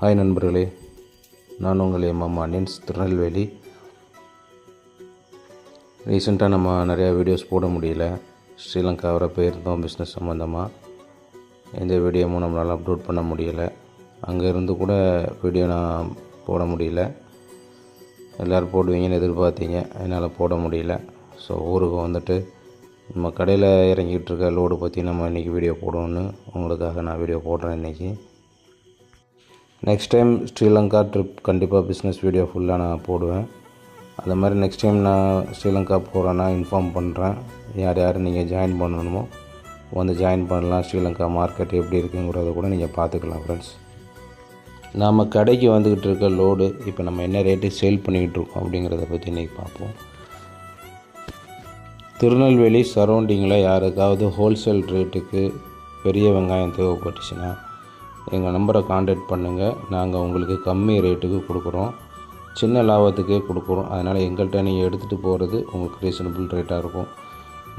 Hi நண்பர்களே, நான் உங்கள் எம்எம்ஆனியன்ஸ் திருநெல்வேலி. ரீசெண்டாக நம்ம நிறையா வீடியோஸ் போட முடியல. ஸ்ரீலங்கா வர போயிருந்தோம் பிஸ்னஸ் சம்மந்தமாக. எந்த வீடியோவும் நம்மளால் அப்லோட் பண்ண முடியலை. அங்கே இருந்து கூட வீடியோ நான் போட முடியல. எல்லோரும் போடுவீங்கன்னு எதிர்பார்த்தீங்க, என்னால் போட முடியல. ஸோ ஊருக்கு வந்துட்டு நம்ம கடையில் இறங்கிட்டு இருக்க லோடு பற்றி நம்ம இன்றைக்கி வீடியோ போடணுன்னு உங்களுக்காக நான் வீடியோ போடுறேன் இன்றைக்கி. நெக்ஸ்ட் டைம் ஸ்ரீலங்கா ட்ரிப் கண்டிப்பாக பிஸ்னஸ் வீடியோ ஃபுல்லாக நான் போடுவேன். அது மாதிரி நெக்ஸ்ட் டைம் நான் ஸ்ரீலங்கா போகிறேன்னா இன்ஃபார்ம் பண்ணுறேன். யார் யார் நீங்கள் ஜாயின் பண்ணணுமோ வந்து ஜாயின் பண்ணலாம். ஸ்ரீலங்கா மார்க்கெட் எப்படி இருக்குங்கிறத கூட நீங்கள் பார்த்துக்கலாம் ஃப்ரெண்ட்ஸ். நாம் கடைக்கு வந்துக்கிட்டு இருக்க லோடு இப்போ நம்ம என்ன ரேட்டு சேல் பண்ணிக்கிட்டு இருக்கோம் அப்படிங்கிறத பற்றி இன்றைக்கி பார்ப்போம். திருநெல்வேலி சரௌண்டிங்கில் யாருக்காவது ஹோல்சேல் ரேட்டுக்கு பெரிய வெங்காயம் தேவைப்பட்டுச்சுன்னா எங்கள் நம்பரை காண்டாக்ட் பண்ணுங்கள். நாங்கள் உங்களுக்கு கம்மி ரேட்டுக்கு கொடுக்குறோம், சின்ன லாபத்துக்கே கொடுக்குறோம். அதனால் எங்கள்கிட்ட நீங்கள் எடுத்துகிட்டு போகிறது உங்களுக்கு ரீசனபிள் ரேட்டாக இருக்கும்.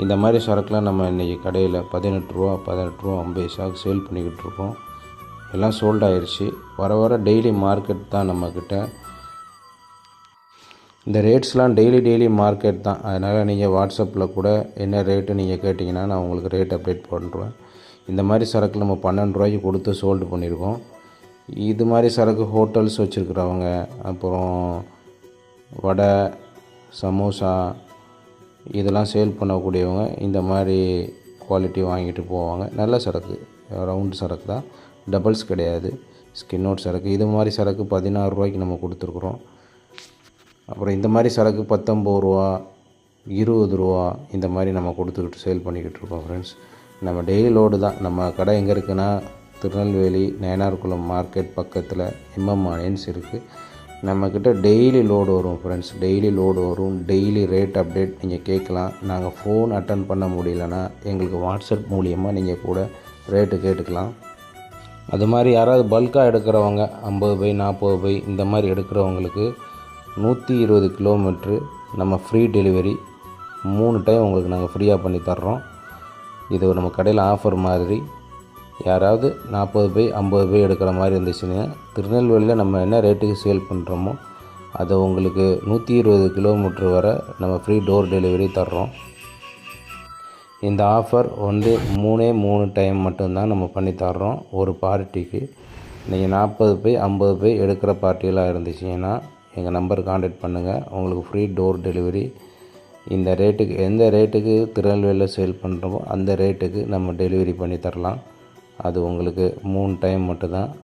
இந்த மாதிரி சரக்குலாம் நம்ம இன்றைக்கி கடையில் 18 ரூபா 50 பைசாவுக்கு சேல் பண்ணிக்கிட்டு இருக்கோம். எல்லாம் சோல்ட் ஆயிடுச்சு. வர வர டெய்லி மார்க்கெட் தான் நம்மக்கிட்ட. இந்த ரேட்ஸ்லாம் டெய்லி மார்க்கெட் தான். அதனால் நீங்கள் வாட்ஸ்அப்பில் கூட என்ன ரேட்டு நீங்கள் கேட்டிங்கன்னா நான் உங்களுக்கு ரேட் அப்டேட் பண்ணுறேன். இந்த மாதிரி சரக்கு நம்ம 12 ரூபாய்க்கு கொடுத்து சோல்டு பண்ணியிருக்கோம். இது மாதிரி சரக்கு ஹோட்டல்ஸ் வச்சுருக்கிறவங்க, அப்புறம் வடை, சமோசா இதெல்லாம் சேல் பண்ணக்கூடியவங்க இந்த மாதிரி குவாலிட்டி வாங்கிட்டு போவாங்க. நல்ல சரக்கு, ரவுண்டு சரக்கு தான், டபுள்ஸ் கிடையாது, ஸ்கின் அவுட் சரக்கு. இது மாதிரி சரக்கு 16 ரூபாய்க்கு நம்ம கொடுத்துருக்குறோம். அப்புறம் இந்த மாதிரி சரக்கு 19 ரூபா 20 ரூபா இந்த மாதிரி நம்ம கொடுத்துக்கிட்டு சேல் பண்ணிக்கிட்டு இருக்கோம் ஃப்ரெண்ட்ஸ். நம்ம டெய்லி லோடு தான். நம்ம கடை எங்கே இருக்குன்னா திருநெல்வேலி நயனார்குளம் மார்க்கெட் பக்கத்தில் எம்எம்ஆனியன்ஸ் இருக்குது. நம்மக்கிட்ட டெய்லி லோடு வரும் ஃப்ரெண்ட்ஸ். டெய்லி லோடு வரும். டெய்லி ரேட் அப்டேட் நீங்கள் கேட்கலாம். நாங்கள் ஃபோன் அட்டன் பண்ண முடியலன்னா எங்களுக்கு வாட்ஸ்அப் மூலியமாக நீங்கள் கூட ரேட்டு கேட்டுக்கலாம். அது மாதிரி யாராவது பல்காக எடுக்கிறவங்க 50 பை 40 பை இந்த மாதிரி எடுக்கிறவங்களுக்கு 120 கிலோமீட்ரு நம்ம ஃப்ரீ டெலிவரி 3 டைம் உங்களுக்கு நாங்கள் ஃப்ரீயாக பண்ணி தர்றோம். இது நம்ம கடையில் ஆஃபர் மாதிரி. யாராவது 40 பை 50 பை எடுக்கிற மாதிரி இருந்துச்சுன்னா திருநெல்வேலியில் நம்ம என்ன ரேட்டுக்கு சேல் பண்ணுறோமோ அதை உங்களுக்கு 120 கிலோமீட்ரு வரை நம்ம ஃப்ரீ டோர் டெலிவரி தர்றோம். இந்த ஆஃபர் வந்து 3 டைம் மட்டும்தான் நம்ம பண்ணி தர்றோம் ஒரு பார்ட்டிக்கு. நீங்கள் 40 பை 50 பை எடுக்கிற பார்ட்டியெல்லாம் இருந்துச்சிங்கன்னா எங்கள் நம்பர் காண்டாக்ட் பண்ணுங்கள். உங்களுக்கு ஃப்ரீ டோர் டெலிவரி. இந்த ரேட்டுக்கு எந்த ரேட்டுக்கு திருநெல்வேலியில் சேல் பண்ணுறோமோ அந்த ரேட்டுக்கு நம்ம டெலிவரி பண்ணி தரலாம். அது உங்களுக்கு 3 டைம் மட்டும்தான்.